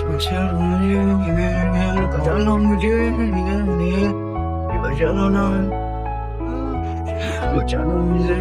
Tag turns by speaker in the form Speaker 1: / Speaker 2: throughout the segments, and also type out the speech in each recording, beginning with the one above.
Speaker 1: बचाना मुझे, बचाना ना, बचाना मुझे।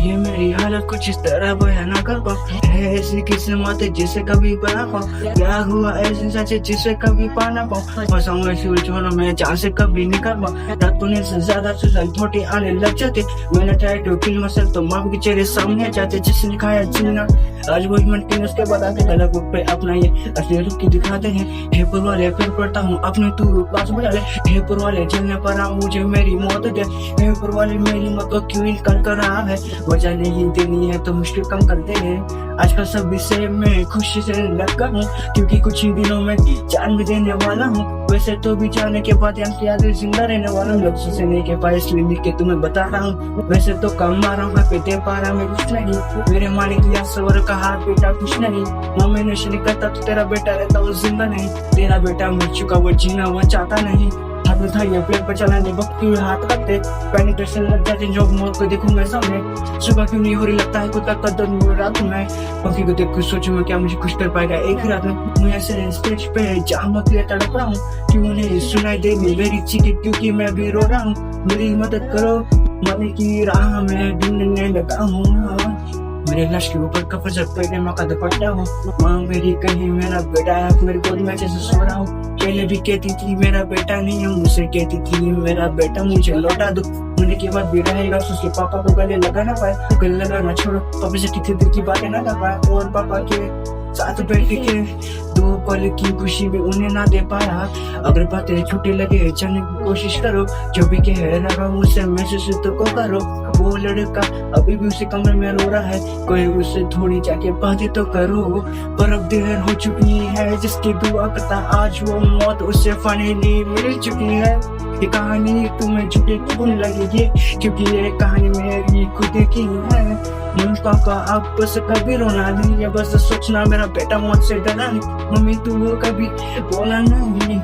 Speaker 1: ये मेरी हालत कुछ इस तरह बयान ना कर पाऊं, है ऐसी किस्मत जिसे कभी बना पाऊं, क्या हुआ ऐसे सच जिसे कभी पाना पाऊं, फंसाऊं ऐसी उलझनों में जहाँ से कभी निकल पाऊं, रातों ने से ज्यादा सुसाइड थोड़ी आने लग जाते, मैंने ट्राई टू किल मसल तो माँ के चेहरे सामने आ जाते, जिसने खाया जीना आज वही मन उसके बाद आके गला बुक पे अपना ये असली रूप की दिखाते हैं, हे पुर वाले फिर पढ़ता हूँ अपने तू पास बजा ले, हे पुर वाले जलने पर आ मुझे मेरी मौत दे, हे पुर वाले मेरी मौत को क्यों इनकार कर रहा है, वजह नहीं देनी है तो मुश्किल कम करते हैं, आजकल सभी से मैं खुशी से लगा हूँ, क्योंकि कुछ ही दिनों में जान भी देने वाला हूँ, वैसे तो भी जाने के बाद याद जिंदा रहने वाला हूँ, लोग से नहीं के पाए इसलिए लिख के तुम्हें बता रहा हूँ, वैसे तो कम मारा हूँ पे दे पा रहा मैं कुछ नहीं, मेरे मालिक या सवर का हाथ बेटा कुछ नहीं, माँ मैंने शरीक करता तो तेरा बेटा रहता वो जिंदा नहीं, तेरा बेटा मर चुका वो जीना वो चाहता नहीं, हाथ में था ये प्लेट पर चलाने वक्त क्यों हाथ रखते, पैनिक टेंशन लग जाते जब मौत को देखूं मैं सामने, सुबह क्यों नहीं हो रही लगता है खुद का कदर मेरी रात में, पक्षी को देख कुछ सोचूं मैं क्या मुझे कुछ कर पाएगा एक ही रात में, मैं ऐसे स्टेज पे जहाँ मत ले तड़प रहा हूँ, क्यों नहीं सुनाई दे मेरी चीखें क्योंकि मैं भी रो रहा हूँ, मेरी मदद करो मरने की राह में ढूंढने लगा हूँ, मेरे लाश के ऊपर कफन से पहले मैं कदम पड़ता हूँ, माँ मेरी कहीं मेरा बेटा है मेरे गोद में जैसे सो रहा हूँ, पहले भी कहती थी मेरा बेटा नहीं है, मुझसे कहती थी मेरा बेटा मुझे लौटा दो, मरने के बाद भी रहेगा उसके पापा को गले लगा ना पाए, गले लगा ना छोड़ो, पापा से कितने दिल की बातें ना कर पाए, और पापा के साथ बैठ के दो पल की खुशी भी उन्हें ना दे पाया, अगर बातें छूटे लगे चलने की कोशिश करो, जो भी कह रहा हूँ मुझसे महसूस तो को करो, वो लड़का अभी भी उसी कमरे में रो रहा है, कोई उससे थोड़ी जाके बातें तो करो, पर अब देर हो चुकी है जिसकी दुआ करता आज वो मौत उससे फाइनली मिल चुकी है, ये कहानी तुम्हें झूठी क्यों लगेगी, क्योंकि ये कहानी मेरी खुद की है, का अब बस कभी रोना नहीं है, बस सोचना मेरा बेटा मुझसे डरा नहीं, मम्मी तू वो कभी बोला नहीं,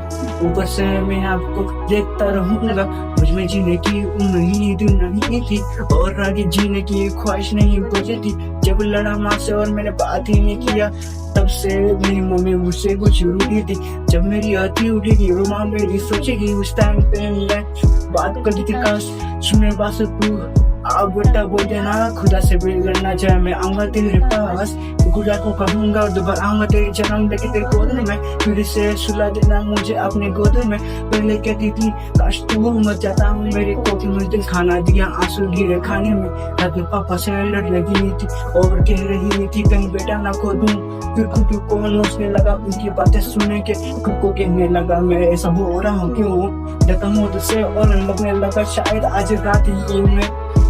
Speaker 1: ऊपर से मैं आपको देखता रहूंगा, मुझ में जीने की उम्मीद नहीं थी और आगे जीने की ख्वाहिश नहीं बुझी थी, जब लड़ा माँ से और मैंने बात ही नहीं किया तब से मेरी मम्मी मुझसे कुछ रूठी थी, जब मेरी आती उठेगी वो माँ मेरी सोचेगी, उस टाइम पे मैं बात करती थी काश सुने बात तू अब बेटा बोल देना खुदा से भी लड़ना चाहे मैं आऊंगा तेरे पास, खुदा को कहूंगा और दोबारा आऊंगा तेरी जन्म लेके तेरे गोद में, फिर से सुला देना मुझे अपने गोद में, पहले कहती थी काश तू मर जाता हूँ मेरी कोठी में, दिल खाना दिया आंसू गिरे खाने में, रात पापा से लड़ लगी थी और कह रही थी कहीं बेटा ना खो दूं, फिर खुद को सोचने लगा उनकी बातें सुने के खुद को कहने लगा मैं ऐसा हो रहा हूँ क्यों, डका मुझ से और लगने लगा शायद आज रात ही में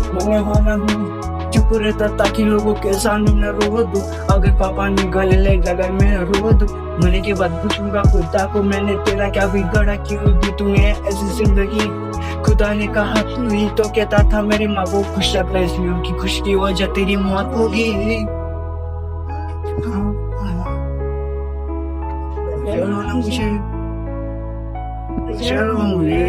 Speaker 1: मैं वाला हूँ, चुप रहता ताकि लोगों के सामने न रो दूं, अगर पापा ने गले ले लगा मैं रो दूं, मरने के बाद पूछूंगा खुदा को मैंने तेरा क्या बिगड़ा क्यों दी तुम्हें ऐसी जिंदगी, खुदा ने कहा तू ही तो कहता था मेरी माँ को खुश रखना इसलिए उनकी खुशी की वजह तेरी मौत होगी, चलो ना मुझे चलो मुझे